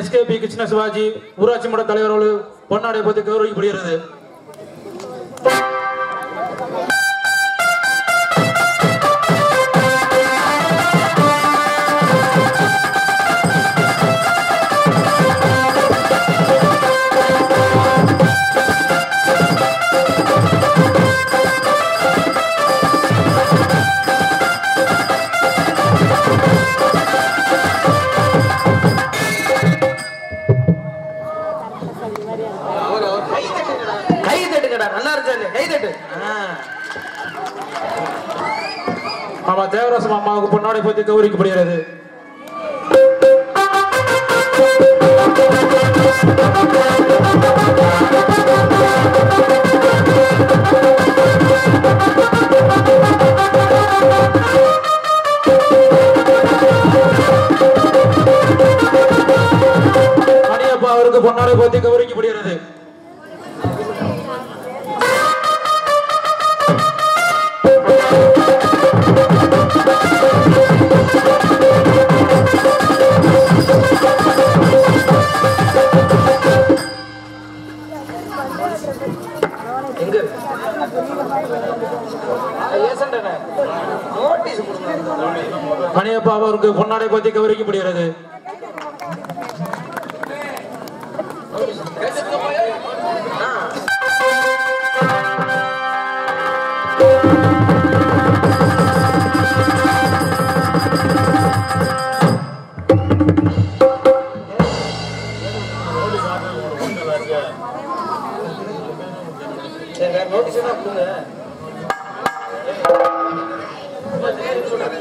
SKB Krishna Sivaji ஊராட்சி மன்ற தலைவர் அவர்கள் பொன்னாடை பற்றி கௌரவிக்கப்படுகிறது. ஆமா, தேவராசம் அம்மாவுக்கு பொன்னாடை பற்றி கௌரவிக்கப்படுகிறது. மணியப்பா அவருக்கு பொன்னாடை பற்றி கௌரவிக்கப்படுகிறது. மணியப்பா அவருக்கு பொன்னாடை பற்றி கௌரவிக்கப்படுகிறது.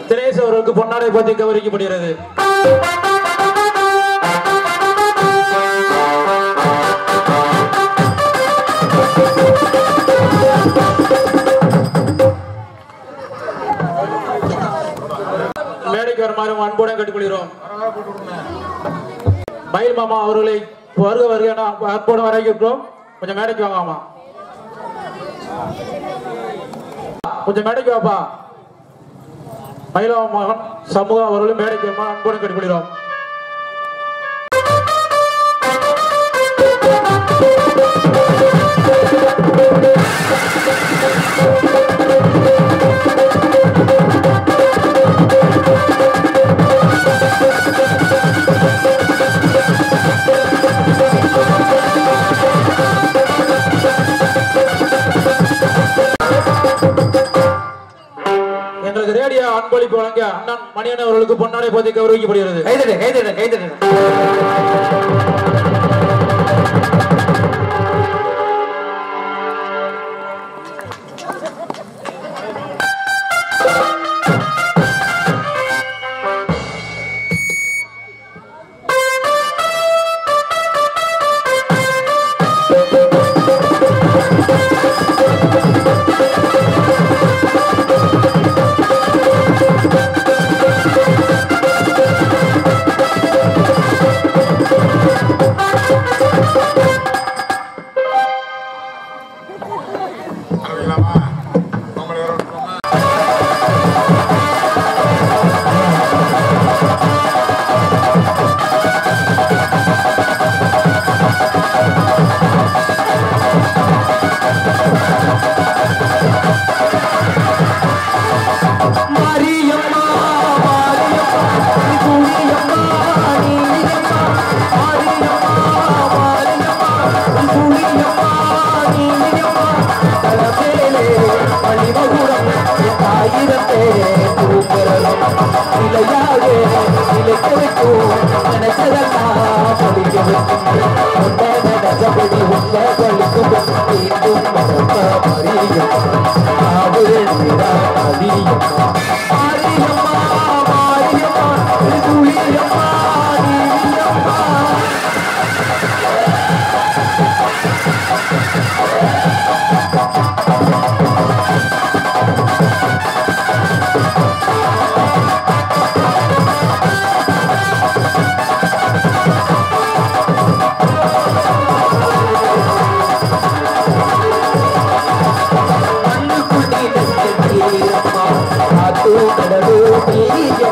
தினேஷ் அவர்களுக்கு பொன்னாடை பற்றி கௌரவிக்கப்படுகிறது. மேடைக்கு வருமாறு அன்புடன் கேட்டுக்கொள்கிறோம். மயில் மாமா அவர்களை வருக வருக அன்புடன் வரவேற்கிறோம். கொஞ்சம் மேடைக்கு வாங்க. கொஞ்சம் மேடைக்கு வாப்பா. மயிலா மகன் சமூக அவர்களும் மேடைக்கு அன்புடன் கேட்டுக்கொள்கிறோம். எங்களுக்கு ரேடியோ அன்பளிப்பு வழங்க அண்ணன் மணியன் அவர்களுக்கு பொன்னாடை பற்றி கௌரவிக்கப்படுகிறது.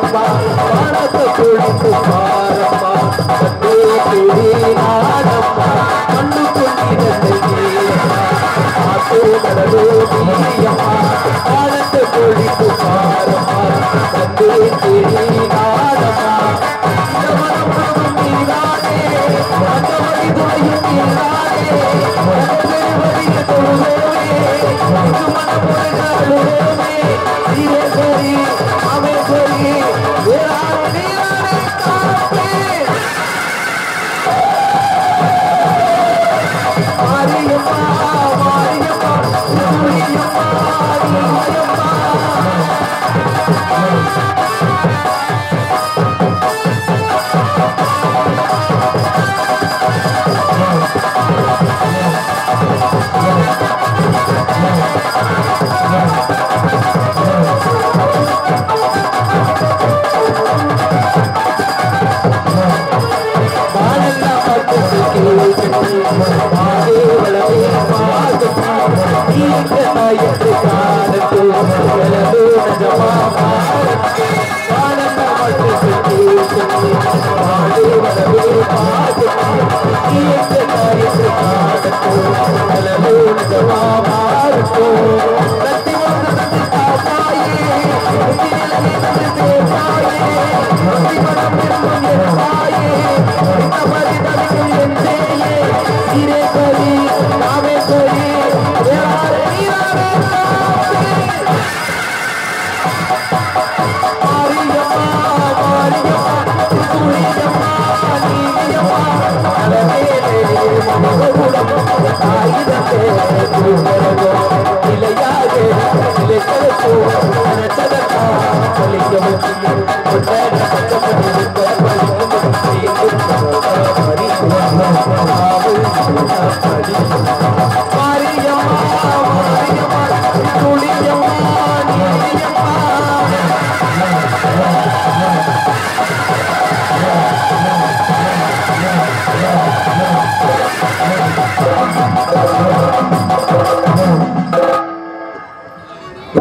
பாரம்மா வானத்தை குளித்து பாரம்மா கண்டே தேடி நாடம்மா கண்டு கொண்டிருந்தேயம்மா ஆத்தோ கடலோ நீயம்மா வானத்தை குளித்து பாரம்மா கண்டே தேடி நாடம்மா இந்த மனம் முழுவதும் நீதானே அந்த வழி துணையும் நீதானே வழிய தொழுவோமே இது மனம் முழுகாலுவோமே நீரே சரி அவன் சரி வேறாரு நீரானே காப்பே மாரியம்மா மாரியம்மா சூரியம்மா நீயம்மா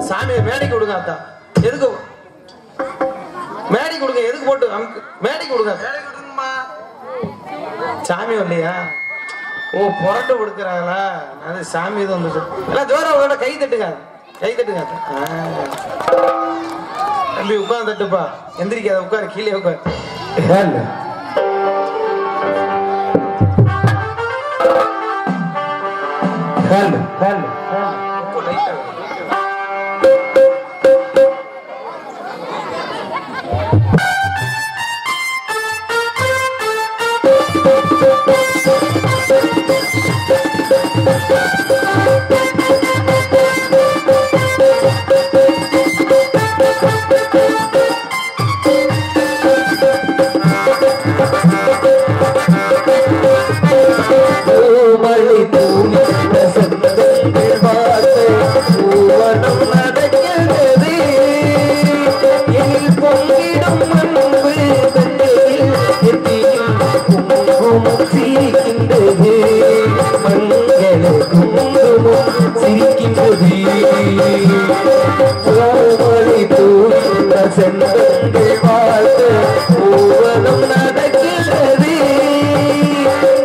சாமியை மேடைக்கு கொடுங்க அத்தா எதுக்கு மேடைக்கு கொடுங்க எதுக்கு போட்டு மேடைக்கு கொடுங்க மேடைக்கு கொடுங்கம்மா சாமி வரலையா ஓ புரண்டு கொடுக்குறாங்களா அது சாமி இது வந்துட்டு எல்லாம் ஜோரம் கை தட்டுங்க கை தட்டுங்க தம்பி உட்காந்து தட்டுப்பா எந்திரிக்காத உட்காரு கீழே உட்காரு செந்தங்கள் வாழ்த்து பூவனம் நடக்கிறது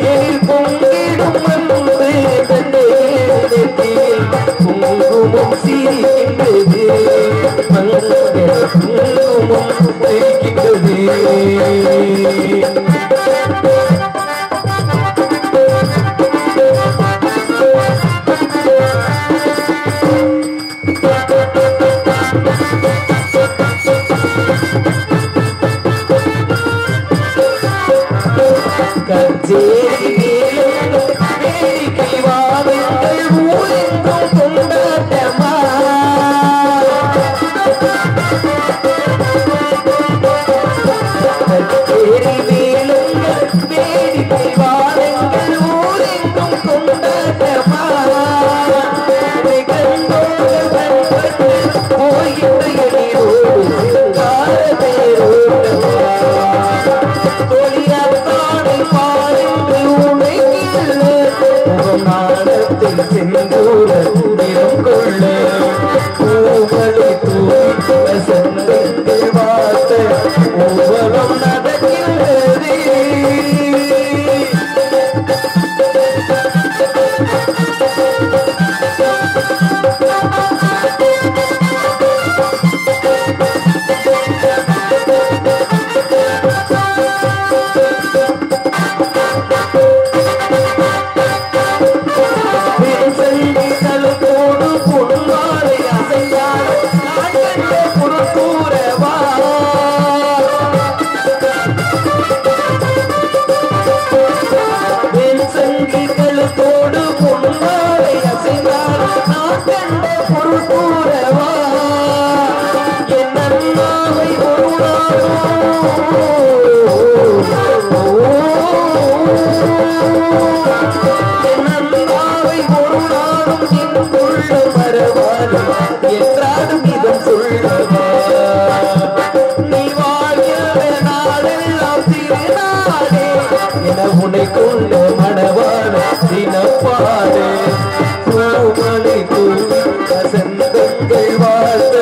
எனில் பொங்கிடும் அன்பு கண்டையில் குங்குமம் சிரிக்கின்றது குங்குமம் சிரிக்கின்றது வேடிக்கை வாருங்கள் ஊரெங்கும் கொண்டாட்டமா வேடிக்கை வாருங்கள் ஊரெங்கும் கொண்டாட்டமா போகின்ற எளியோடு காலத்தேரோட்டமா தொழிலாளர் பாருங்கள் என்னை ஒரு நாளும் என் உள்ள மறவாது என்றாலும் இதன் சொல்லவா நீ வாழ்கிற நாளெல்லாம் திருநாளே என உன்னை கொண்ட மணவாள தினப்பாடு பூமலை தூவி வசந்தங்கள் வாழ்ந்த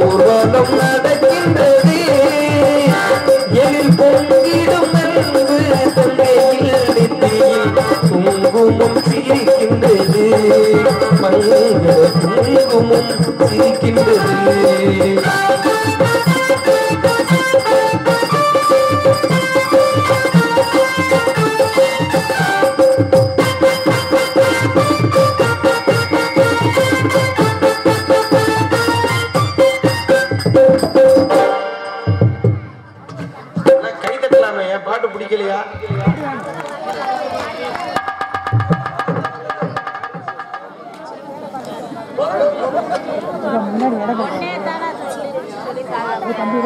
ஊர்வலம் நடக்கின்றது எழில் பொங்கிடும் அன்பு தங்கையில் நெற்றியில் குங்குமம் சிரிக்கின்றது மங்கள குங்குமம் சிரிக்கின்றது கை தட்டலாமே என் பாட்டு பிடிக்கலையா முன்னாடி தம்பி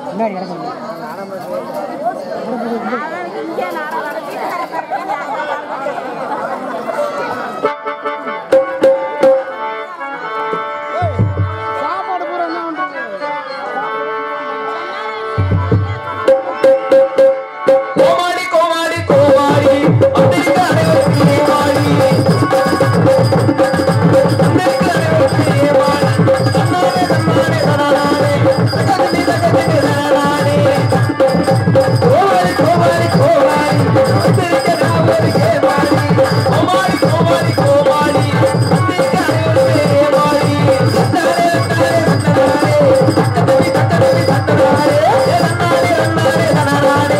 முன்னாடி இறங்க சாப்பாடு பூரா என்ன பண்றது கோமாளி கோமாளி கோமாளி அமெரிக்க அனைவருக்கே வாழி அமெரிக்க அனைவருக்கே வாழி தன்னாலே தன்னாலே தனாலே தகதி தகதி தனாலே கோமாளி கோமாளி கோமாளி அமெரிக்க அனைவருக்கே வாழி கோமாளி கோமாளி கோமாளி அமெரிக்க அனைவருக்கே வாழி தன்னாலே தன்னாலே தனாலே தகதி தகதி தனாலே தன்னாலே தன்னாலே தனாலே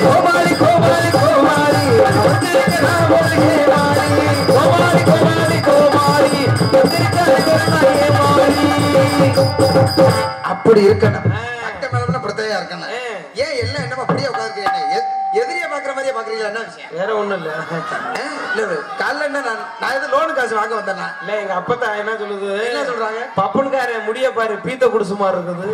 கோமாளி கோமாளி கோமாளி கோமாளி கோமாளி கோமாளி அப்படி இருக்கணும் பிரச்சனையா இருக்கணும் ஏன் எல்லாம் என்னமா அப்படியே உட்காந்துருக்கீங்க எதிரியா பாக்குற மாதிரியே பாக்குறீங்களா என்ன விஷயம் வேற ஒண்ணும் இல்ல இல்ல காலைல என்ன நான் எது லோனு காசு வாங்க வந்தேன்னா இல்ல எங்க அப்பத்தா என்ன சொல்லுது என்ன சொல்றாங்க பப்புனுக்காரன் முடிய பாரு பீத்த குடிசு மாதிரி இருக்குது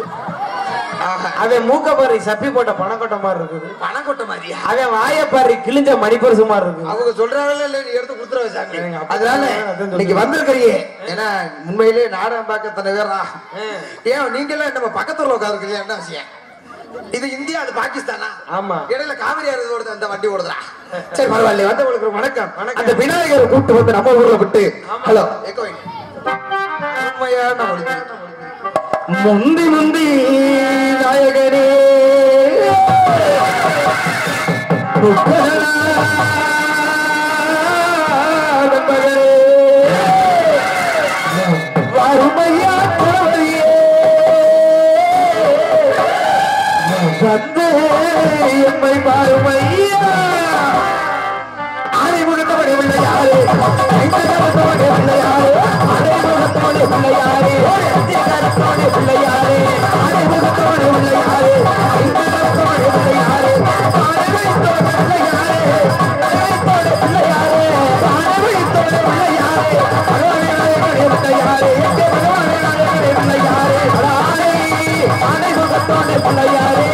ஆஹா, அவன் மூக்க பாரு சப்பி போட்ட பணக்கொட்டை மாதிரி இருக்குது பணம் கொட்ட மாதிரியா அவன் வாய பாரு கிழிஞ்ச மணிப்பரிசு மாதிரி இருக்குது அவங்க சொல்றாங்களே இல்ல நீ எடுத்து கொடுத்துட வச்சாங்க எங்க அப்பா அதனால அதான் இன்னைக்கு வந்திருக்கிறீங்க ஏன்னா உண்மையிலே நாடகம் பார்க்க தன்னை வேறா ஏன் நீங்க எல்லாம் நம்ம பக்கத்துல உட்காந்துருக்கீங்க என்ன விஷயம் இது இந்தியா அது பாகிஸ்தானா ஆமா இடையில காவிரி ஆறு ஓடுது அந்த வண்டி ஓடுதா சரி பரவாயில்ல வந்து உங்களுக்கு வணக்கம் வணக்கம். அந்த விநாயகரை கூப்பிட்டு வந்து நம்ம ஊர்ல விட்டு ஹலோ எக்கோ வைங்க. உண்மையான ஒளி. முந்தி முந்தி நாயகனே வறுமையா குழந்தையே வந்து எம்மை பாருமையா அறிமுகத்தோடு பிள்ளையாரே ஐந்தகத்தோடு பிள்ளையாரே அறிமுகத்தோடு பிள்ளையாரே அதிகாரத்தோடு பிள்ளையாரே அறிமுகத்தோடு பிள்ளையாரே ஐந்தகத்தோடு பிள்ளையாரே பாரவைத்தோடு பிள்ளையாரே பாரவைத்தோடு பிள்ளையாரே பாரவைத்தோடு பிள்ளையாரே பகவானே பிள்ளையாரே எங்கே பகவானே பிள்ளையாரே அடாரே அறிமுகத்தோடு பிள்ளையாரே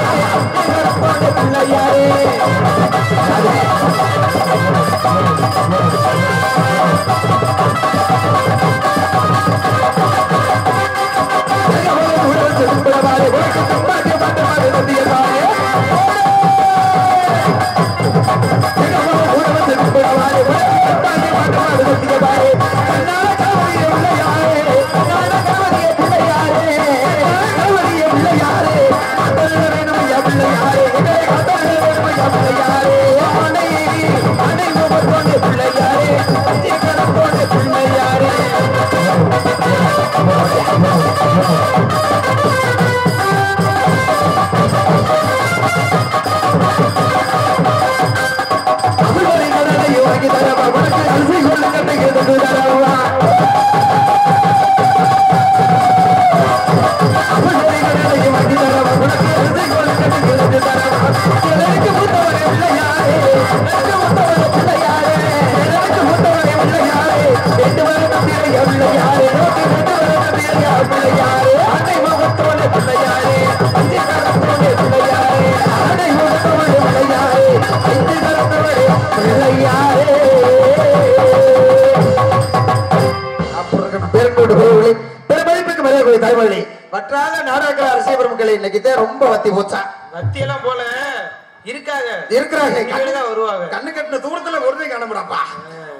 பிள்ளையாரே அப்புறம் பேரன்போடு பெரியவர்களே பெருமதிப்புக்கு மரியாதை தாய்மொழி வற்றாத நாடக அரசியல் பெருமக்களை இன்னைக்கு ரொம்ப வத்தி போச்சா வத்தி எல்லாம் போல இருக்கிறாங்க வருவாங்க கண்ணு கட்டின தூரத்துல ஒருத்தையும் காணப்படாப்பா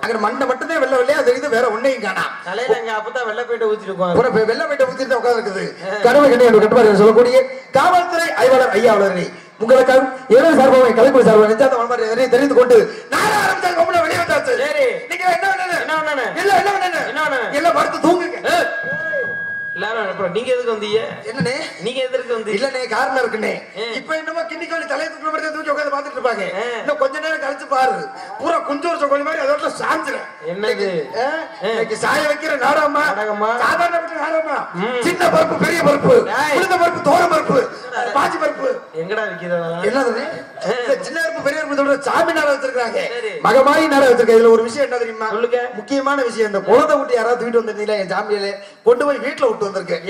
அங்க மண்டை மட்டும்தான் வெள்ள வெள்ளையா தெரியுது வேற ஒன்னையும் காணா தலையில எங்க அப்பதான் வெள்ளை போயிட்டு ஊத்திருக்கோம் வெள்ள போயிட்டு ஊத்திட்டு உட்கார்ந்து இருக்குது கடமை கட்டுப்பாடு சொல்லக்கூடிய காவல்துறை ஆய்வாளர் ஐயா அவர்களே உங்களுக்கு ஏழு சார்பாக கலைக்குழு சார்பாக நிச்சயத்தை தெரிந்து கொண்டு நான் ஆரம்பிச்சா வெளியே வந்தாச்சு நீங்க என்ன படுத்து தூங்குங்க எல்லாரும் நீங்க எதுக்கு வந்தீங்க என்னண்ணே நீங்க எதுக்கு வந்து இல்லண்ணே காரணம் இருக்குண்ணே இப்ப என்னமோ கிண்ணிக்கோழி தலையை தூக்கி உட்காந்து பாத்துட்டு இருப்பாங்க இன்னும் கொஞ்ச நேரம் கழிச்சு பாரு பூரா குஞ்சோர் சொக்கோழி மாதிரி அதோட சாஞ்சிரும் என்னது இன்னைக்கு சாய வைக்கிற நாடகமா சாதாரண நாடகமா சின்ன பருப்பு பெரிய பருப்பு உளுந்த பருப்பு தோர பருப்பு பாச்சி பருப்பு எங்கடா விக்குது என்னது சின்ன பருப்பு பெரிய பருப்பு சாமி நாடகம் வச்சிருக்காங்க மகமாயி நாடகம் வச்சிருக்காங்க இதுல ஒரு விஷயம் என்ன தெரியுமா சொல்லுங்க முக்கியமான விஷயம் இந்த குழந்தை குட்டி யாராவது தூக்கிட்டு வந்திருந்தீங்களா என் சாமியில கொண்டு போய் வீட்டுல விட்டு வந்திருக்கேன்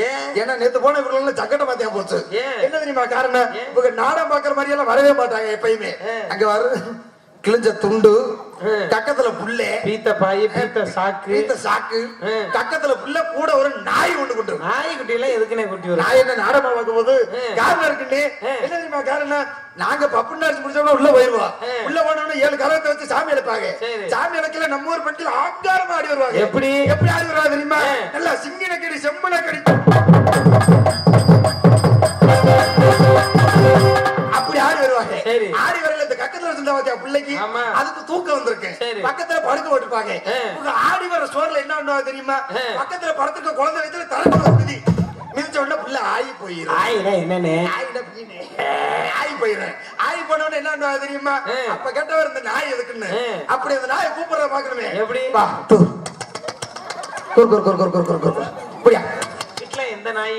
ஏன்னா நேத்து போன இவர்கள் சக்கட்ட மாத்தியா போச்சு என்ன தெரியுமா காரணம் இவங்க நாடகம் பாக்குற மாதிரி எல்லாம் வரவே மாட்டாங்க எப்பயுமே அங்க வர கிழிஞ்ச துண்டு கக்கத்துல புல்ல பீத்த பாய் பீத்த சாக்கு கக்கத்துல புல்ல கூட ஒரு நாய் ஒண்ணு கொண்டு நாய் குட்டி எல்லாம் எதுக்குன்னே குட்டி வரும் நாய் என்ன நாடகம் பார்க்கும் போது காரணம் இருக்குன்னு என்ன தெரியுமா காரணம் நாங்க பப்புன்னு அடிச்சு முடிச்சோம்னா உள்ள போயிருவோம் உள்ள போனோம்னா 7 கலத்தை வச்சு சாமி எடுப்பாங்க சாமி எடுக்கல நம்ம ஊர் பெண்கள் ஆங்காரமா ஆடி வருவாங்க எப்படி ஆடி வருவாங்க தெரியுமா நல்லா சிங்கின கடி செம்மன கடி அப்படி ஆடி வருவாங்க ஆடி வரல இந்த கக்கத்துல வச்சிருந்தா பாத்தியா பிள்ளைக்கு அதுக்கு தூக்கம் வந்திருக்கு பக்கத்துல படுக்க போட்டுருப்பாங்க ஆடி வர சோர்ல என்ன பண்ணுவாங்க தெரியுமா பக்கத்துல படத்துக்கு குழந்தை வயசுல தரப்பு மிதி மிதிச்ச உடனே புள்ள ஆகி போயிடும் ஆகி போயிடும் ஆகி போன உடனே என்ன பண்ணுவாங்க தெரியுமா அப்ப கேட்டவர் இந்த நாய் எதுக்குன்னு அப்படி அந்த நாயை கூப்பிடுறத பாக்கணுமே எப்படி எந்த நாய்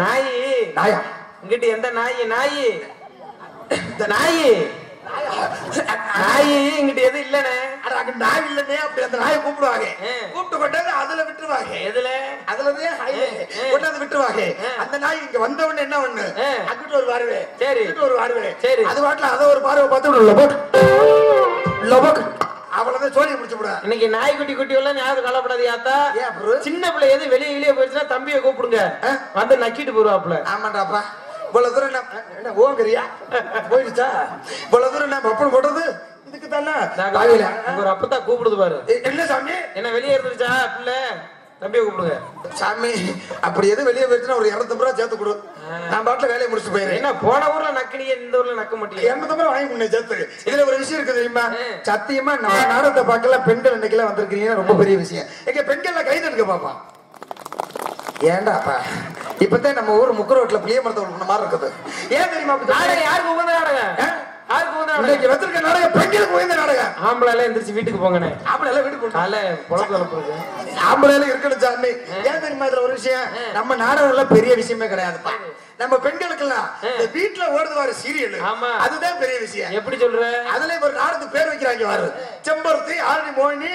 நாய் நாயா இங்கிட்ட எந்த நாய் இந்த நாய் இங்கிட்ட எது இல்லனே நாய் இல்லனே அப்படி அந்த நாயை கூப்பிடுவாங்க கூப்பிட்டு கொண்டாந்து அதுல விட்டுருவாங்க கொண்டாந்து விட்டுருவாங்க அந்த நாய் இங்க வந்த உடனே என்ன ஒண்ணு அங்கிட்ட ஒரு பார்வை ஒரு பார்வை அது வாட்டில அதை ஒரு பார்வை பார்த்து அவ்வளவுதான் சோழியை முடிச்சு விட இன்னைக்கு நாய் குட்டி எல்லாம் ஞாபகம் கலப்படாது யாத்தா சின்ன பிள்ளை எது வெளியே போயிடுச்சுன்னா தம்பியை கூப்பிடுங்க வந்து நக்கிட்டு போடுவாப்ல ஆமாண்டாப்பா இவ்வளவு தூரம் என்ன ஓங்கறியா போயிடுச்சா இவ்வளவு தூரம் நான் பப்பன் போட்டது இதுக்கு தானே ஒரு அப்பதான் கூப்பிடுது பாரு என்ன சாமி என்ன வெளியே இருந்துச்சா பிள்ளை தம்பியை கூப்பிடுங்க சாமி அப்படி எது வெளியே போயிடுச்சுன்னா ஒரு 250 ரூபா சேர்த்து கொடு நான் பாட்டுல வேலையை முடிச்சு போயிடுறேன் என்ன போன ஊர்ல நக்கினிய இந்த ஊர்ல நக்க மாட்டேன் 250 ரூபா வாங்கி முன்னே சேர்த்து இதுல ஒரு விஷயம் இருக்கு தெரியுமா சத்தியமா நான் நாடகத்தை பார்க்கல பெண்கள் இன்னைக்கு வந்திருக்கீங்க ரொம்ப பெரிய விஷயம் எங்க பெண்கள்ல கைது எடுக்க பாப்பா ஏண்டாப்பா இப்பதான் நம்ம ஊர் முக்கரோட்ல புளிய மரத்தை உள்ள மாதிரி இருக்குது ஏன் தெரியுமா யாருக்கு உகந்த நாடகம் இன்னைக்கு வச்சிருக்க நாடகம் பெண்களுக்கு உயர்ந்த நாடகம் ஆம்பளை எல்லாம் எந்திரிச்சு வீட்டுக்கு போங்கண்ணே ஆம்பளை எல்லாம் வீட்டுக்கு பொழப்பு ஆம்பளை எல்லாம் இருக்கணும் சாமி ஏன் தெரியுமா இதுல ஒரு விஷயம் நம்ம நாடகம் எல்லாம் பெரிய விஷயமே கிடையாதுப்பா நம்ம பெண்களுக்கு எல்லாம் வீட்டுல ஓடுது வாரு சீரியல் அதுதான் பெரிய விஷயம் எப்படி சொல்ற அதுல ஒரு நாடகத்துக்கு பேர் வைக்கிறாங்க வாரு செம்பருத்தி ஆரணி மோகினி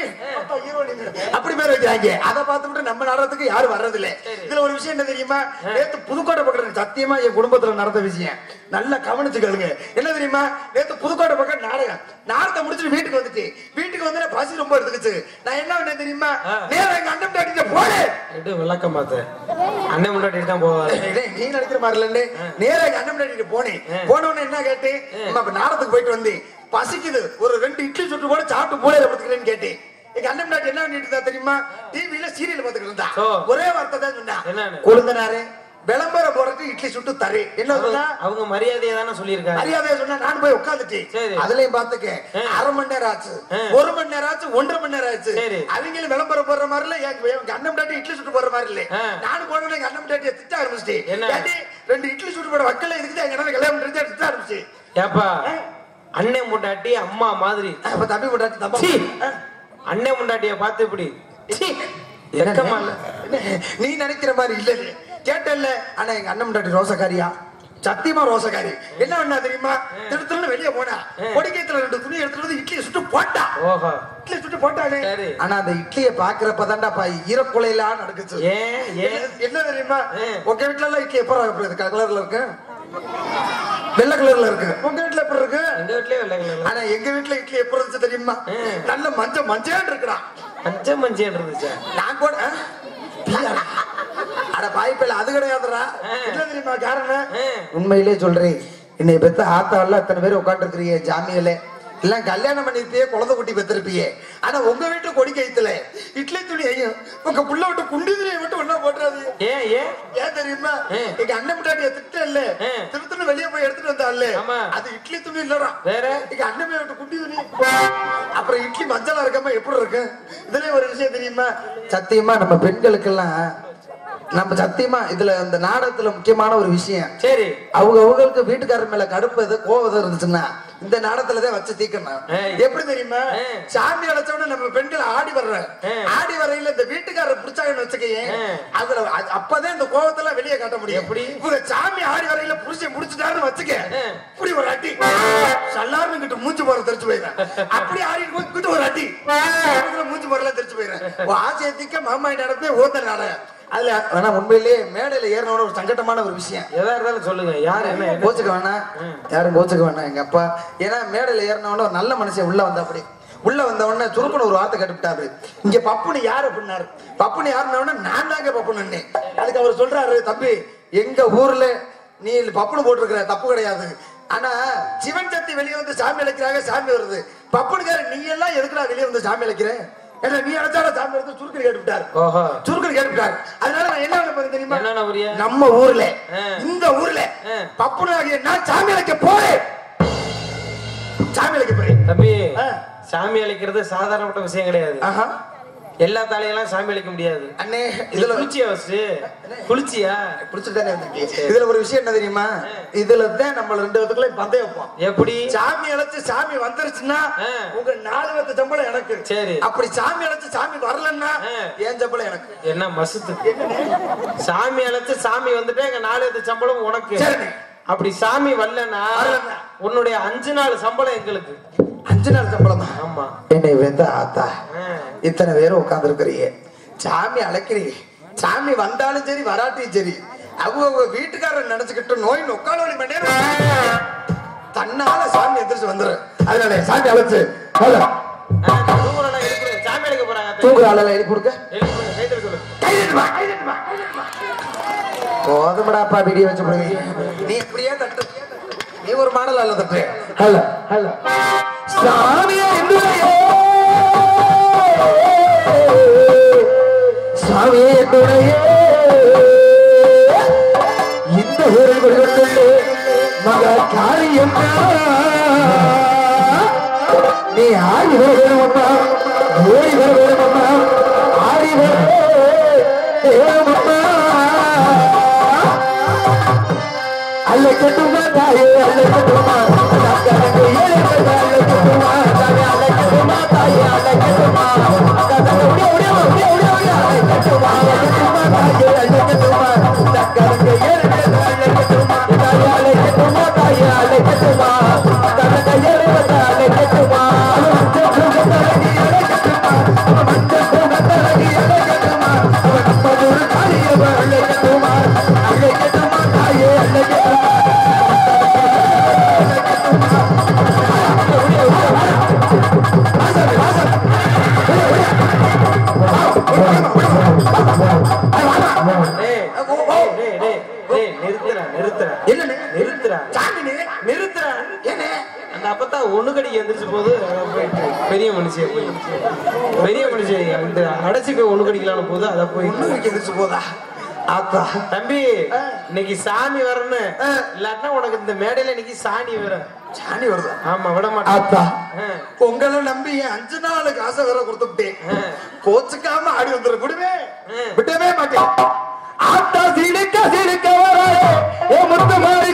அப்படி பேர் வைக்கிறாங்க அதை பார்த்துட்டு நம்ம நாடகத்துக்கு யாரும் வர்றது இல்ல இதுல ஒரு விஷயம் என்ன தெரியுமா நேத்து புதுக்கோட்டை பக்கம் சத்தியமா என் குடும்பத்துல நடந்த விஷயம் நல்லா கவனிச்சுக்கலுங்க என்ன தெரியுமா நேத்து புதுக்கோட்டை பக்கம் நாடகத்தை முடிச்சுட்டு வீட்டுக்கு வந்து பசி ரொம்ப எடுத்துக்கிச்சு நான் என்ன பண்ணேன் தெரியுமா நேரம் எங்க அண்ணன் டாடிட்ட போனேன் விளக்கம் பார்த்தேன் அண்ணன் முன்னாடி தான் போவாரு நீ நினைக்கிற மாதிரி இல்ல நேரா எங்க அண்ணன் டாடிட்ட போனேன் போன உடனே என்ன கேட்டேன் நாடகத்துக்கு போயிட்டு வந்தேன் பசிக்குது ஒரு 2 இட்லி சுட்டு போட சாப்பிட்டு போலையில படுத்துக்கிறேன்னு கேட்டேன் எங்க அண்ணன் டாடி என்ன பண்ணிட்டு இருந்தா தெரியுமா டிவில சீரியல் பார்த்துக்கிட்டு இருந்தா ஒரே வார்த்தை தான் சொன்னா கொழுந்தனாரே விளம்பரம் போறதுக்கு இட்லி சுட்டு தரே என்ன சொன்னா அவங்க மரியாதையா தானே சொல்லியிருக்காங்க மரியாதையா சொன்னா நான் போய் உட்காந்துட்டேன் அதுலயும் பாத்துக்க 1/2 மணி நேரம் ஆச்சு 1 மணி நேரம் ஆச்சு 1.5 மணி நேரம் ஆச்சு அவங்களும் விளம்பரம் போடுற மாதிரி இல்ல எங்க அண்ணன் டாட்டி இட்லி சுட்டு போடுற மாதிரி இல்ல நானும் போனோட எங்க அண்ணன் டாட்டியை திட்ட ஆரம்பிச்சிட்டேன் 2 இட்லி சுட்டு போட வக்கல இதுக்கு எங்க அண்ணன் கல்யாணம் பண்ணிட்டு திட்ட ஆரம்பிச்சு ஏப்பா அண்ணன் முண்டாட்டி அம்மா மாதிரி அப்ப தம்பி முண்டாட்டி தம்பி அண்ணன் முண்டாட்டிய பார்த்து இப்படி நீ நினைக்கிற மாதிரி இல்ல கேட்டல ஆனா எங்க அண்ணன் முண்டாட்டி ரோசக்காரியா சத்தியமா ரோசக்காரி என்ன பண்ணா தெரியுமா திருத்தல வெளியே போனா பொடிக்கையத்துல 2 துணி எடுத்துட்டு இட்லியை சுட்டு போட்டா இட்லி சுட்டு போட்டானே ஆனா அந்த இட்லியை பாக்குறப்பதான்டா ஈரக்குலையில நடக்குச்சு என்ன தெரியுமா உங்க வீட்டுல எல்லாம் இட்லி எப்ப கலர்ல இருக்கு வெள்ளை கலர்ல இருக்கு. உங்க வீட்டுல எப்படி இருக்கு? எங்க வீட்லயே வெள்ளை கலர்ல. ஆனா எங்க வீட்டுல இட்லி எப்படி இருந்துச்சு தெரியுமா? நல்ல மஞ்சள் இருக்குடா. மஞ்சள் இருந்துச்சா? நான் கூட அட பாய்ப்பேல அது கிடையாதுடா. என்ன தெரியுமா காரணம்? உண்மையிலே சொல்றேன், என்னை பெத்த ஆத்தாவில் அத்தனை பேர் உட்காந்து இருக்கிறீங்க ஜாமியில எல்லாம் கல்யாணம் பண்ணிருப்பியே, குழந்தை குட்டி பெற்றிருப்பியே. ஆனா உங்க வீட்டுல கொடி கைத்துல இட்லி துணி ஐயும் உங்க புள்ள விட்டு குண்டி துணியை விட்டு ஒன்னா போட்டுறாது. ஏன் தெரியுமா? எங்க அண்ணன் முட்டாட்டிய திட்ட இல்ல, திருத்தணும் வெளியே போய் எடுத்துட்டு வந்தால அது இட்லி துணி இல்லடா, வேற எங்க அண்ணன் விட்டு குண்டி துணி. அப்புறம் இட்லி மஞ்சளா இருக்காம எப்படி இருக்கு? இதுலயே ஒரு விஷயம் தெரியுமா? சத்தியமா நம்ம பெண்களுக்கெல்லாம் நம்ம சத்தியமா இதுல இந்த நாடகத்துல முக்கியமான ஒரு விஷயம், சரி அவங்களுக்கு வீட்டுக்காரர் மேல கடுப்பு எது கோவம் இருந்துச்சுன்னா இந்த நாடகத்துலதான் வச்சு தீக்கணும். எப்படி தெரியுமா? சாமி அழைச்சோட நம்ம பெண்கள் ஆடி வரையில இந்த வீட்டுக்காரர் பிடிச்சாங்கன்னு வச்சுக்கையே, அதுல அப்பதான் இந்த கோவத்தெல்லாம் வெளியே காட்ட முடியும். எப்படி இவங்க சாமி ஆடி வரையில புடிச்சு முடிச்சுட்டாருன்னு வச்சுக்க, இப்படி ஒரு அடி சல்லாருன்னு கிட்ட மூச்சு போற தெரிச்சு போயிடுறேன். அப்படி ஆடி கிட்ட ஒரு அடி மூச்சு போறலாம் தெரிச்சு போயிடுறேன். ஆசையை தீக்க மாமா நடப்பே ஓத்த நாடகம். அதுல ஆனா உண்மையிலேயே மேடையில ஏறினோட ஒரு சங்கட்டமான ஒரு விஷயம். எதா இருந்தாலும் சொல்லுங்க, யாரு என்ன கோச்சுக்க வேணாம், யாரும் கோச்சுக்க வேணாம். எங்க அப்பா ஏன்னா மேடையில ஏறினவன ஒரு நல்ல மனுஷன் உள்ள வந்த, அப்படி உள்ள வந்த உடனே சுருக்குன்னு ஒரு வார்த்தை கட்டுவிட்டாரு. இங்க பப்புனு யாரு அப்படின்னாரு. பப்புனு யாருன்னா நான் தாங்க பப்புன்னு. அதுக்கு அவர் சொல்றாரு, தம்பி எங்க ஊர்ல நீ பப்புனு போட்டிருக்கிற தப்பு கிடையாது, ஆனா சிவன் சக்தி வெளியே வந்து சாமி அழைக்கிறாங்க, சாமி வருது. பப்புனுக்காரு நீ எல்லாம் எதுக்குடா வெளியே வந்து சாமி அழைக்கிறேன், நீ அழைச்சாலும் சாமி எடுத்து சுருக்கல் கேட்டுவிட்டாரு. சுருக்கல் கேட்டுவிட்டாரு. அதனால நான் என்ன பண்ண தெரியுமா? நம்ம ஊர்ல இந்த ஊர்ல பப்புனு ஆகிய நான் சாமி அழைக்க போறேன். சாமி அழைக்க போறேன். தம்பி சாமி அழைக்கிறது சாதாரணப்பட்ட விஷயம் கிடையாது. எல்லா தாலையெல்லாம் சாமி அழைக்க முடியாது அண்ணே. இதுல குளிச்சியா குளிச்சியா குளிச்சுட்டு தானே வந்திருக்கீங்க. இதுல ஒரு விஷயம் என்ன தெரியுமா? இதுல தான் நம்ம ரெண்டு பேத்துக்குள்ள பந்தயம் வைப்போம். எப்படி சாமி அழைச்சு சாமி வந்துருச்சுன்னா உங்க 4 பேத்து சம்பளம் எனக்கு, சரி அப்படி சாமி அழைச்சு சாமி வரலன்னா என் சம்பளம் எனக்கு. என்ன மசுத்து? சாமி அழைச்சு சாமி வந்துட்டு எங்க 4 பேத்து சம்பளம் உனக்கு, அப்படி சாமி வரலன்னா உன்னுடைய 5 நாள் சம்பளம் எங்களுக்கு. 5 நாள் சம்பளம்? ஆமா. என்னை வெந்த ஆத்தா இத்தனை பேரும் உட்கார்ந்து இருக்கிறீங்க, சாமி அழைக்கிறீங்க, சாமி வந்தாலும் சரி வராட்டியும் சரி அவங்க வீட்டுக்காரர் நினைச்சுக்கிட்டு நோய் நொக்கால வழி மணி நேரம் தன்னால சாமி எந்திரிச்சு வந்துரு. அதனால சாமி அழைச்சு சாமி அழைக்க போறாங்க. தூங்குற ஆளெல்லாம் எழுப்பி கொடுக்க போதுமடாப்பா வீடியோ வச்சு போடுங்க. நீ இப்படியே தட்டு, நீ ஒரு மாடல் அல்ல தட்டு. ஹலோ ஹலோ சாமியே சாமியே இந்த ஊரில் கொண்டு மக காரியம் நீ ஆடி வர வேணுமப்பா, ஓடி வர வேணுமப்பா, ஆடி வர வேணுமப்பா. அல்ல கட்டுமா தாயே அல்ல கட்டுமா, அல்ல கட்டுமா தாயே அல்ல கட்டுமா, தாயே அல்ல கட்டுமா, பெரிய மனுஷன் பெரிய மனுஷன் இந்த அடைச்சிக்க ஒண்ணு கடிக்கலான போது அதை போய் எதிர்த்து போதா ஆத்தா. தம்பி இன்னைக்கு சாமி வரணும், இல்லாட்டா உனக்கு இந்த மேடையில இன்னைக்கு சாணி வரும். சாணி வருது? ஆமா விட மாட்டேன். உங்களை நம்பி 5 நாளுக்கு ஆசை வேற கொடுத்துட்டேன், கோச்சுக்காம ஆடி வந்துட விடவே மாட்டேன். ஆத்தா சிடுக்க சிடுக்க வர முத்து மாறி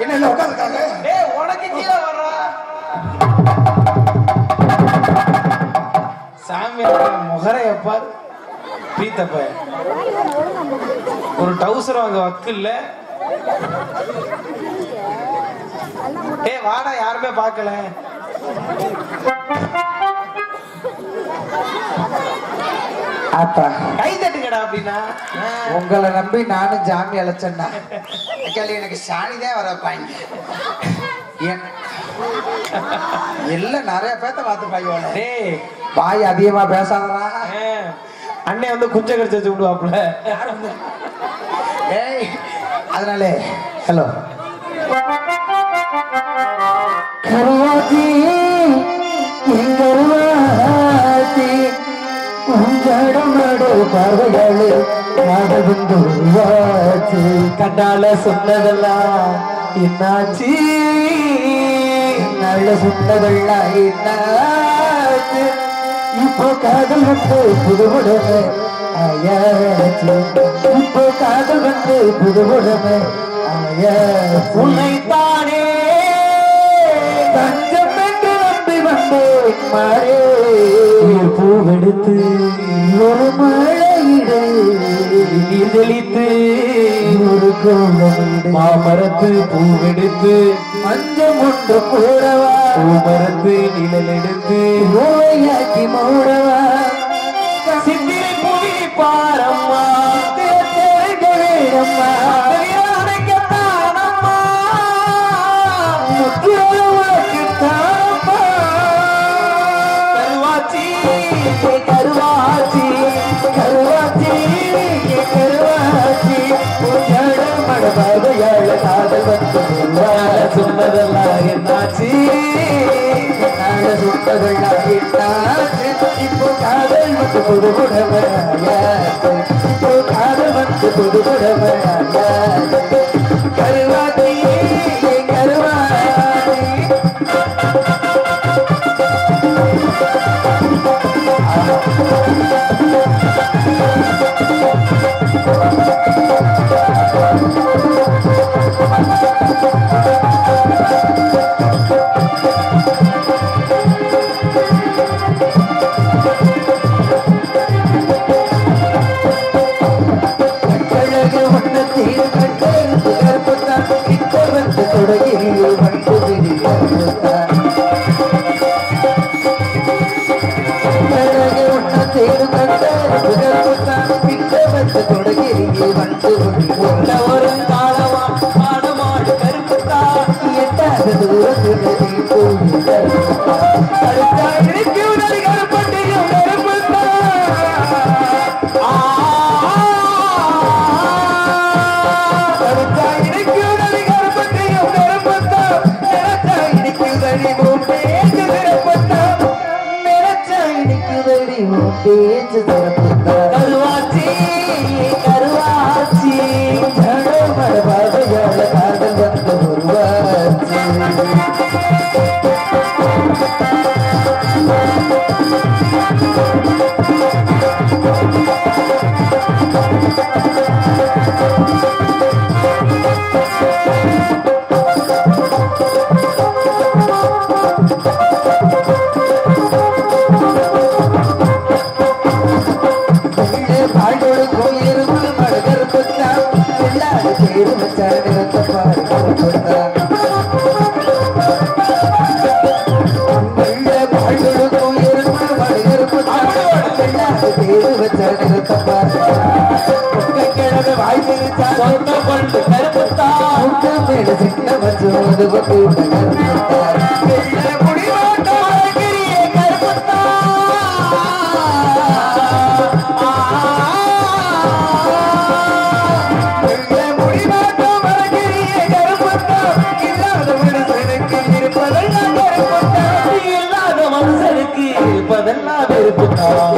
என்ன இல்ல உட்காந்துருக்காங்க ஏய் உனக்கு கீழே வர்றா சாமி முகரைய பாரு பீத்தப்ப ஒரு டவுசர் வாங்க வக்கு இல்ல ஏய் வாடா யாருமே பார்க்கல ஆத்தா கை தட்டுங்கடா அப்படின்னா உங்களை நம்பி நானும் ஜாமி அழைச்சேன்னா எனக்கு சாணிதான் வரப்பாங்க எல்லாம் நிறைய பேத்த பார்த்து பாய்வாங்க டேய் பாய் அதிகமா பேசாதடா அண்ணே வந்து குஞ்ச கடிச்சு வச்சு விடுவாப்புல ஏய் அதனாலே ஹலோ கருவாச்சி கருவாச்சி உங்களோட பார்வையாளு நாடகந்து கண்டால சொன்னதெல்லாம் என்னாச்சு நல்ல சொன்னதெல்லாம் என்னாச்சு இப்போ காதல் வந்து புதுவுடமை ஆயாச்சு இப்போ காதல் வந்து புதுவுடமை ஆயாச்சு உன்னைத்தானே தஞ்சம் என்று நம்பி வந்தேன் மாறே பூவெடுத்து ஒரு மழையிடு நீர் தெளித்து ஒரு கோலமிடு மாமரத்து பூவெடுத்து மஞ்சம் ஒன்று கூடவா பூமரத்து நிழல் எடுத்து ஓயாக்கி மூடவா சித்திரை புவி பாரம்மா வேணம்மா கருவாச்சி கருவாச்சி கருவாச்சி மடபாதையாள காதல் வந்து சொன்னதெல்லாம் என்னாச்சு சொன்னதெல்லாம் என்னாச்சு இப்போ காதல் வந்து புதுகுடமையாச்சு இப்போ காதல் வந்து புதுகுடமையாச்சு கருவாச்சி கருவாச்சி கருவாச்சி கருவாச்சி மடபாதையாள காதல் வந்த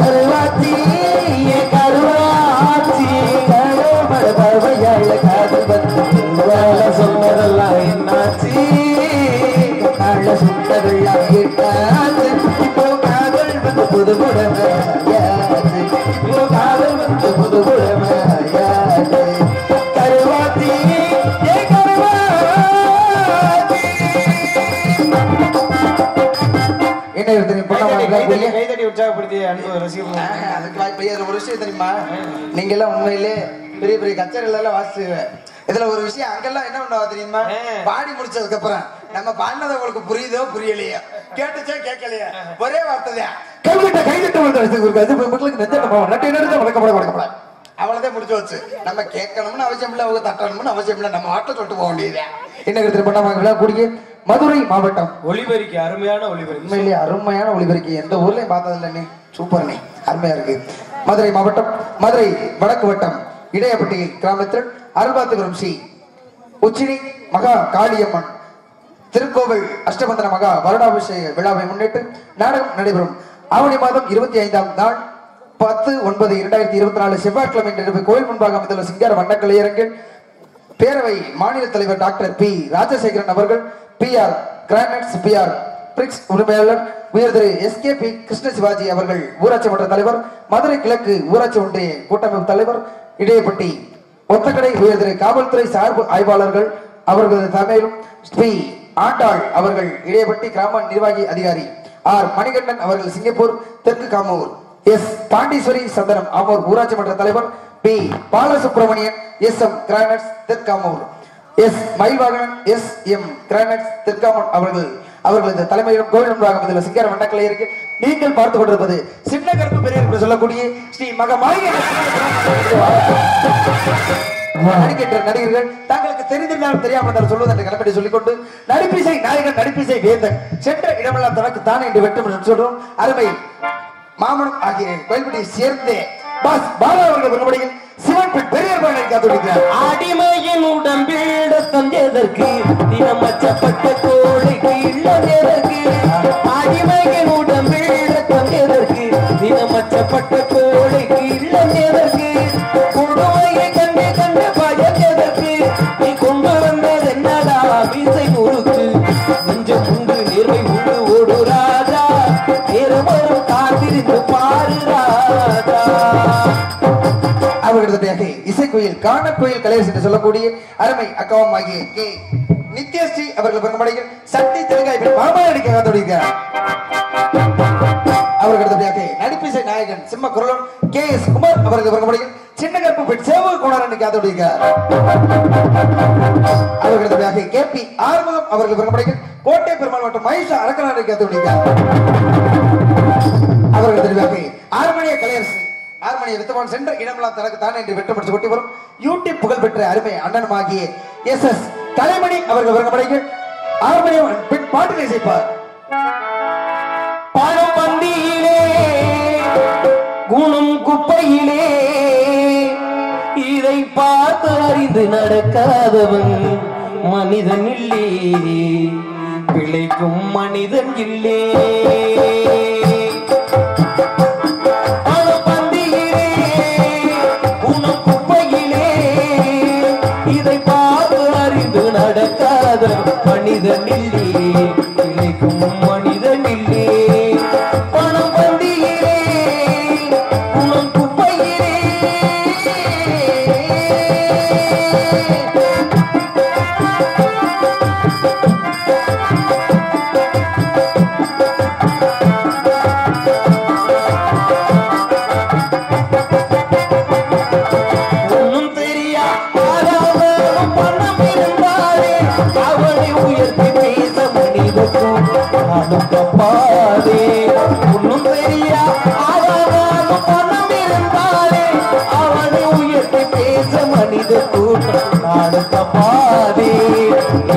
உருவாச்சி கருவாச்சி கருவாச்சி கருவாச்சி காதல் வந்து சொன்னதெல்லாம் என்னாச்சு சொன்னது விஷயம் தெரியுமா? நீங்க எல்லாம் உண்மையிலே பெரிய பெரிய கச்சேரிகள் எல்லாம் வாசிச்சு இதுல ஒரு விஷயம் அங்கெல்லாம் என்ன பண்ணுவா தெரியுமா? பாடி முடிச்சதுக்கு அப்புறம் நம்ம பாடினது உங்களுக்கு புரியுதோ புரியலையோ, கேட்டுச்சா கேட்கலையா, ஒரே வார்த்தை தான் கைவிட்ட கைதிட்டு மக்களுக்கு நெஞ்ச வழக்கப்பட அவ்வளவுதான் முடிச்சு வச்சு. நம்ம கேட்கணும்னு அவசியம் இல்லை, அவங்க தட்டணும்னு அவசியம் இல்லை, நம்ம ஆட்டை தொட்டு போக வேண்டியது. என்ன பண்ண கூடிய மதுரை மாவட்டம் ஒளிபெருக்கி, அருமையான ஒளிபெருக்கி, உண்மையிலேயே அருமையான ஒளிபெருக்கி. எந்த ஊர்லயும் பார்த்ததில்லை நீ, சூப்பர் நீ, அருமையா இருக்கு. மதுரை மாவட்டம் மதுரை வடக்கு வட்டம் இடையப்பட்டி கிராமத்தில் அருள்பாத்துபுரம் ஸ்ரீ உச்சினி மகா காளியம்மன் திருக்கோவில் அஷ்டபந்தன மகா வருடாபிஷேக விழாவை முன்னிட்டு நாடகம் நடைபெறும். ஆவணி மாதம் 25ஆம் நாள் 10/9/2024 செவ்வாய்க்கிழமை நிகழ்வு கோயில் முன்பாக அமைந்துள்ள சிங்கார வண்ணக்கலை அரங்கில் பேரவை மாநில தலைவர் டாக்டர் பி ராஜசேகரன் அவர்கள், PR கிரானைட்ஸ் PR பிரிக்ஸ் உரிமையாளர் உயர் திரு SKP கிருஷ்ண சிவாஜி அவர்கள், ஊராட்சி மன்ற தலைவர், மதுரை கிழக்கு ஊராட்சி ஒன்றிய கூட்டமைப்பு தலைவர், இடையப்பட்டி ஒத்தக்கடை உயர் திரு காவல்துறை சார்பு ஆய்வாளர்கள் அவர்களது தலைமையிலும் ஸ்ரீ ஆண்டாள் அவர்கள், இடையப்பட்டி கிராம நிர்வாகி அதிகாரி R மணிகண்டன் அவர்கள், சிங்கப்பூர் தெற்கு காமூர் S பாண்டீஸ்வரி சந்தனம் ஆமூர் ஊராட்சி மன்ற தலைவர், P Balasubramanian SM granites Therkamur, S Mayilvahanan SM granites Therkamur அவர்களது தலைமையிலும் கோவில் முன்பாக அமைந்துள்ள சிங்கார வண்ணக்கலை இருக்கு. நீங்கள் பார்த்துக் கொண்டிருப்பது சின்ன கருப்பு பெரிய என்று சொல்லக்கூடிய ஸ்ரீ மகமாயி நடிகர்கள் தங்களுக்கு தெரிந்திருந்தாலும் தெரியாமல் என்றால் சொல்வது என்ற கடமையை சொல்லிக்கொண்டு நடிப்பிசை நாயகன் நடிப்பிசை வேந்தன் சென்ற இடமெல்லாம் தனக்கு தானே என்று வெட்டும் என்று சொல்றோம். அருமை மாமனம் ஆகிய கோயில்பட்டியை சேர்ந்து பாஸ் பாலா அவர்கள் விரும்புகையில் சிவன் பெரியார் பாடலை காத்துள்ளார். அடிமையின் உடம்பில் தந்ததற்கு தினமச்சப்பட்ட கோழைக்கு இல்லதற்கு, அடிமையின் உடம்பில் தந்ததற்கு தினமச்சப்பட்ட கோழைக்கு இல்லதற்கு, கொடுமையை கண்டு கண்டு பயந்ததற்கு நீ கொண்டு வந்தது என்னடா மீசை முறுக்கு, நெஞ்சம் உண்டு நேர்மை உண்டு ஓடு ராஜா, நேர்வரும் காத்திருந்து பாரு ராஜா. அவர்களது இசைக்குயில் காணக்குயில் கலையரசு என்று சொல்லக்கூடிய அருமை அக்காவும் ஆகிய கே நித்யஸ்ரீ அவர்கள் பெருமடையில் சக்தி தெலுங்காய் மாமாடிக்க காத்தொழிக்கிறார். அவர்களது நடிப்பிசை நாயகன் சிம்ம குரலன் KS குமார் அவர்கள் பெருமடையில் சின்ன கருப்பு பெண் சேவ கோணரன் காத்தொழிக்கிறார். அவர்களது KP ஆறுமுகம் அவர்கள் பெருமடையில் கோட்டை பெருமாள் மற்றும் மகிஷா அரக்கனாரை காத்தொழிக்கிறார். அவர்களது ஆறுமணிய கலையரசு ஆறுமணிய வித்தவான் சென்ற இடமெல்லாம் தனக்கு தானே என்று வெட்டப்பட்டு கொட்டி வரும் யூடியூப் புகழ்பெற்ற அருமை அண்ணனும் ஆகிய SS கலைமணி அவர்கள் வருகப்படைகள் ஆறுமணியம் பின் பாட்டில் இசைப்பார். பணம் பந்தியிலே குணம் குப்பையிலே இதை பார்த்து அறிந்து நடக்காதவன் மனிதன் இல்லே, பிழைக்கும் மனிதன் இல்லே. நடக்காத மனிதன் இல்லே, இழைக்கும் மனிதன் இல்லே. பணம் பந்தியிலே குணம் குப்பையிலே ஒன்னும் தெரியா ஆறாவதும் பணம் இருந்தாலே அவனை உயர்த்தி பேச மனிதக்கும் நானும் தப்பாதே. ஒன்னும் தெரியா ஆறாவதும் பணம் இருந்தாலே அவனை உயர்த்தி பேச மனிதக்கும் நானும் தப்பாதே.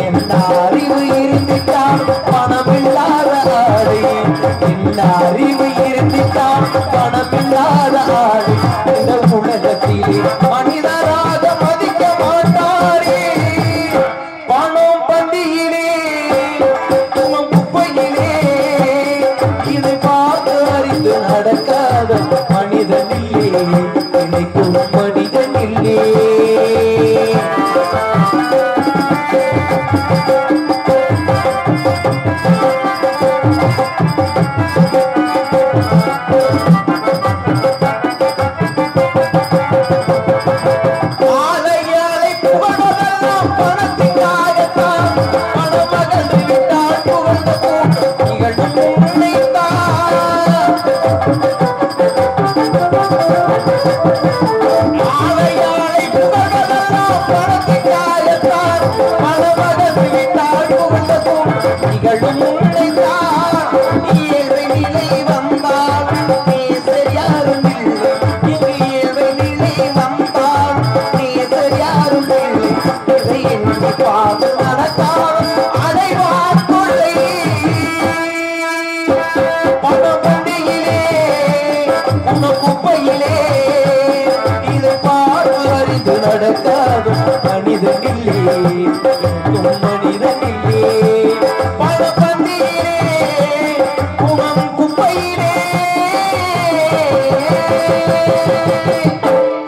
என்ன அறிவு இருந்துட்டான் பணமில்லாத ஆடு, என்ன அறிவு இருந்துட்டான் பணமில்லாத ஆடு, இந்த உலகத்திலே மனிதராக மதிக்க மாட்டாரே. பணம் பந்தியிலே குணம் குப்பையிலே இதை பார்த்து அறிந்து நடக்காத மனிதன் இல்லே, இணைக்கும் மனிதன் இல்லே. ஆலையாலை புகழெல்லாம் பணத்திற்காகத்தான் பல மகன் விட்டால் புகழ்ந்ததும் நிகழும் உண்மைதான். ஏழை நிலை வந்தால் நேசர் யாரும் இல்லை. இங்கு ஏழை நிலை வந்தால் நேசர் யாரும் இல்லை. இதை எண்ணி பார்த்து நடத்தால் அடைவார் கொள்ளை. பணவண்டியிலே உன குப்பையிலே இது பார்வறிந்து நடக்காது மனிதனில்லே மனிதனில்லே. பணவண்டியிலே உனம் குப்பையிலே.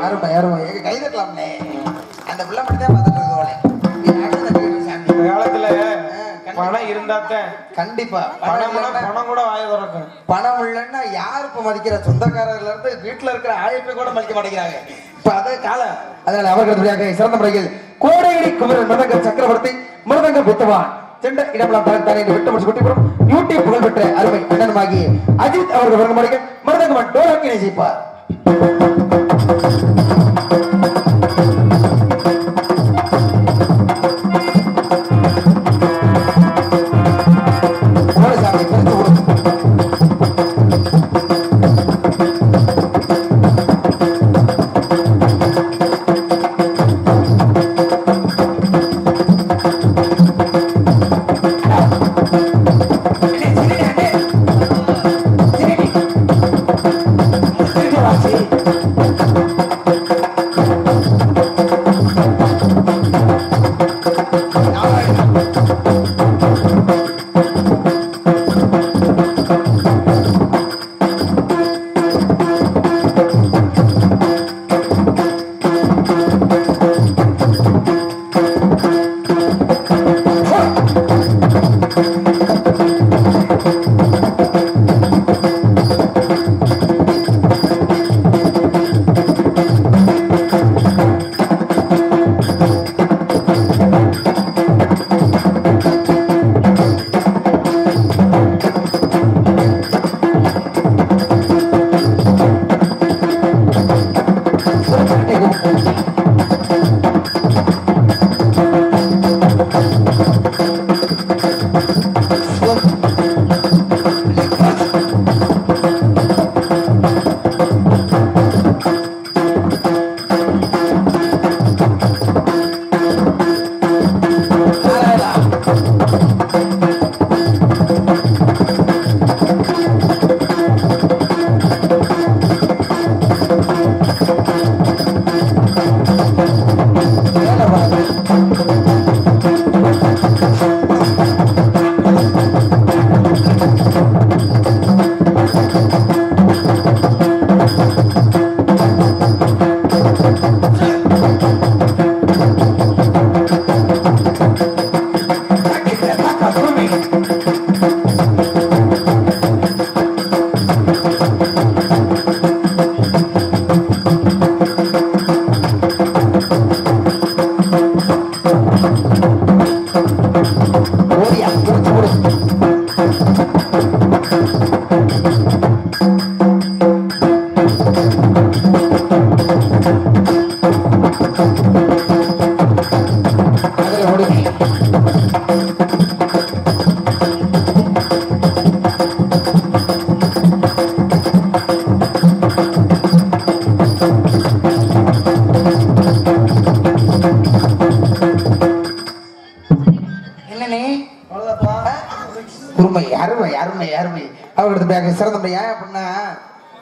அருமை அருமை எங்க கைதட்டலாம்னே. அந்த பிள்ளை மட்டும் தான் பார்த்துட்டு இந்த காலத்துல பணம் இருந்தாத்தான் கண்டிப்பா பணம் கூட வாய திறக்கும். பணம் இல்லைன்னா யாரு இப்ப மதிக்கிற? சொந்தக்காரர்ல இருந்து வீட்டுல இருக்கிற ஆயப்பை கூட மதிக்க மாட்டேங்கிறாங்க. இப்ப அதே காலம். அதனால அவர்களுடைய சிறந்த முறையில் கோடையடி குமரன் மிருதங்க சக்கரவர்த்தி மிருதங்க புத்தவான் சென்ற இடமெல்லாம் தானே விட்டு முடிச்சு குட்டிப்புறம் யூடியூப் புகழ்பெற்ற அருமை அண்ணனுமாகி அஜித் அவர்கள் வருக முறைகள் மிருதங்கமன் டோலக்கினை செய்ப்பார்.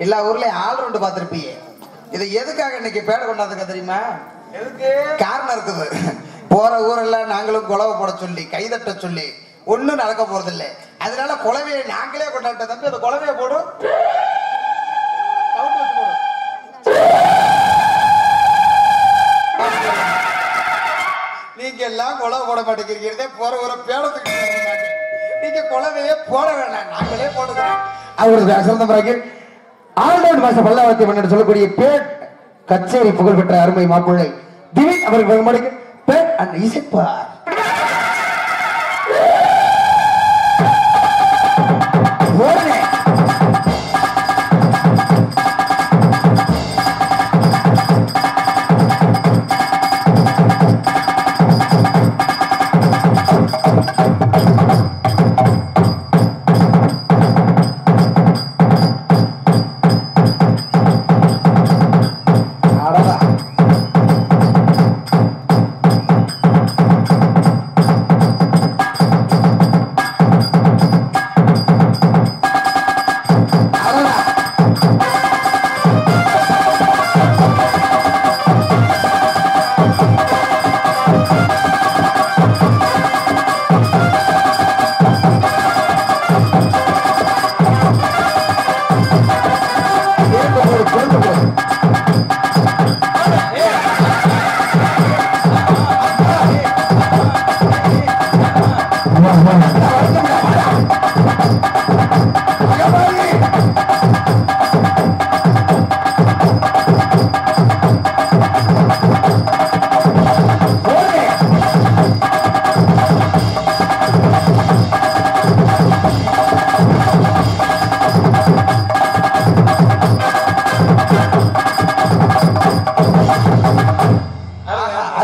எல்லா ஊர்லயும் ஆள் ரெண்டு பார்த்திருப்பீங்க. இதை எதுக்காக இன்னைக்கு பேட கொண்டாந்துக்க தெரியுமா? காரணம் இருக்குது. போற ஊரெல்லாம் நாங்களும் குலவை போட சொல்லி கைதட்ட சொல்லி ஒண்ணும் நடக்க போறது இல்லை. அதனால குலவையை நாங்களே கொண்டாட்ட தம்பி அந்த குலவையை போடும். நீங்க எல்லாம் குலவை போட மாட்டேங்கிறீங்க. போற ஊரை பேடத்துக்கு நீங்க குலவையே போட வேண்டாம், நாங்களே போடுறோம். அவருக்கு சிறந்த பிறகு ஆல்ரவுண்ட் மாச பல்லாவரத்தை மன்னர் சொல்லக்கூடிய பேட் கச்சேரி புகழ்பெற்ற அருமை மாப்பிள்ளை திடீர் அவர்கள் பேட் அண்ட் இசைப்பார்.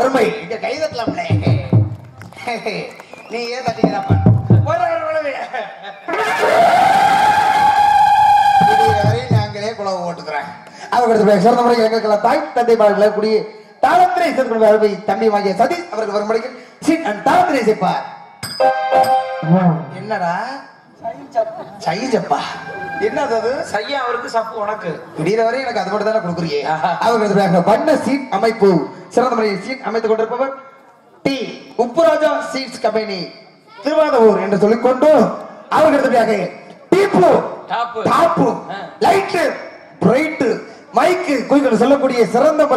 அருமை இங்க கை தட்டலாம்ல நீ ஏன் தட்டிக்கிறப்ப நாங்களே குழவு ஓட்டுக்கிறேன் அவர்களுடைய சிறந்த முறையில் எங்களுக்கெல்லாம் தாய் தந்தை மார்கள் கூடிய தாளத்திரை சேர்ந்த அருமை தம்பி வாங்கிய சதீஷ் அவருக்கு வரும் முறையில் சீட் அண்ட் தாளத்திரை சேர்ப்பார். என்னடா சைஜப்பா என்னது அது சையா அவருக்கு சப்பு உனக்கு விடிகிற வரை எனக்கு அது மட்டும் தானே கொடுக்குறியே அவர்களுடைய வண்ண சீட் அமைப்பு சிறந்த முறையில் சீட் அமைத்துக் கொண்டிருப்பவர் டி உப்புராஜா சீட்ஸ் கம்பெனி திருவாதூர் என்று சொல்லிக்கொண்டு அவர்களுடைய டீப்பு டாப்பு டாப்பு லைட்டு பிரைட்டு மைக்கு குயிகள் சொல்லக்கூடிய சிறந்த முறை